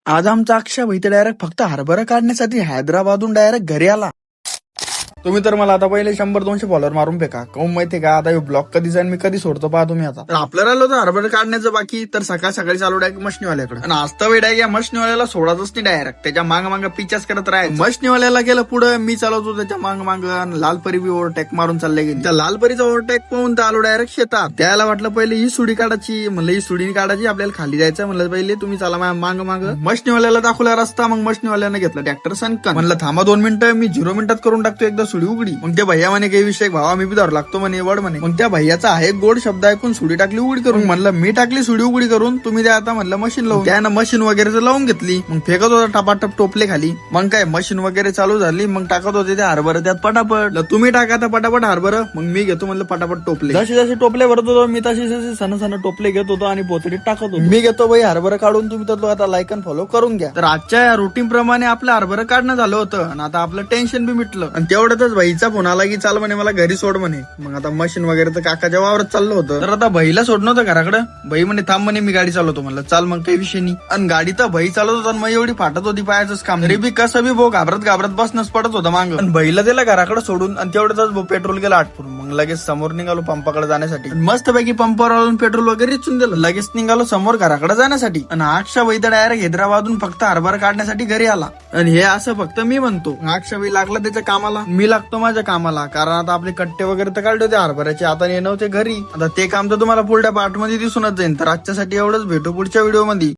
आज आमचा अक्षय भाई तर डायरेक्ट फक्त हरभरा काढण्यासाठी हैदराबादहून डायरेक्ट घरी आला. तुम्ही तर मला आता पहिले 100-200 फॉलोअर मारून फेका. काऊन माहितीये का, आता ब्लॉग कधी जाईन मी कधी सोडतो पहा तुम्ही. आता तर आपलं राहिलं होतं हरभरा काढण्याचं बाकी, तर सकाळी चालू डायरेक्ट मशनीवाल्याकडे. आणि आज तर वेळ या मशनीवाल्याला सोडायचंच नाही, डायरेक्ट त्याच्या माग पिचाच करत राहायचं. मशनीवाल्याला गेलं पुढे, मी चालवतो त्याच्या माग लालपरी बी ओव्हरटेक मारून चालले गेली. त्या लालपरीचा ओव्हरटेक पाहून तर आलो डायरेक्ट शेतात. त्याला वाटलं पहिले ही सुडी काढायची, म्हणलं ही सुडी काढायची आपल्याला खाली जायचं. म्हणलं पहिले तुम्ही चला माग मशनीवाल्याला दाखवला रस्ता. मग मशनीवाल्यानं घेतला ट्रॅक्टर सनकन. म्हणलं थांबा 2 मिनिटं, मी 0 मिनिटात करून टाकतो एकदा सुडी उघडी. मग त्या भैया म्हणे काही विषय भावा मी बी धरू लागतो म्हणे वड म्हणे. मग त्या भैयाचा आहे गोड शब्द ऐकून सुडी टाकली उघडी करून. म्हणलं मी टाकली सुडी उघडी करून, तुम्ही द्या आता म्हणलं मशीन लावून. त्यानं मशीन वगैरे लावून घेतली. मग फेकत होता टपाटप टोपले खाली. मग काय मशीन वगैरे चालू झाली. मग टाकत होते ते हरभरा त्यात पटापट. तुम्ही टाका आता पटापट हरभरा. मग मी घेतो म्हणलं पटापट टोपले. जसे टोपले भरत होतो मी, तसे सण टोपले घेत होतो आणि पोतडीत टाकत होतो. मी घेतो बाई हरभरा काढून. तुम्ही तर आता लाईक अँड फॉलो करून घ्या. तर आजच्या या रुटीन प्रमाणे आपलं हरभरा काढणं झालं होतं आणि आता आपलं टेन्शन बी मिटलं. आणि तेवढ्यातच भाईचा फोन आला की चाल म्हणे मला घरी सोड म्हणे. मग आता मशीन वगैरे तर काकाच्या वावरात चाललं होतं. तर आता भाईला सोडणं होतं घराकडे. भाई म्हणे थांब म्हणे मी गाडी चालवतो. म्हणलं चाल मग काही विषय नाही. आणि गाडी तर भाई चालवत होता. मग एवढी फाटत होती पायाचंच काम. तरी बी कसं बी भाऊ घाबरत बसणंच पडत होतं मागं. आणि भाईला त्याला घराकडे सोडून आणि तेवढ्याच भाऊ पेट्रोल गेला आटपून. मग लगेच समोर निघालो पंपाकडे जाण्यासाठी. मस्त पैकी पंपावर आलो पेट्रोल वगैरे इचून दिलं. लगेच निघालो समोर घराकडे जाण्यासाठी. आणि अक्षा भाई तर डायरेक्ट हैदराबादहून फक्त हरभरा काढण्यासाठी घरी आला. आणि हे असं फक्त मी म्हणतो. अक्षा भाई लागला त्याच्या कामाला, मी लागतो माझ्या कामाला. कारण आता आपले कट्टे वगैरे तर काढले होते हरभऱ्याचे, आता येणं होते घरी. आता ते काम तर तुम्हाला पुढच्या पार्ट मध्ये दिसूनच जाईल. तर आजच्यासाठी एवढंच, भेटू पुढच्या व्हिडिओ मध्ये.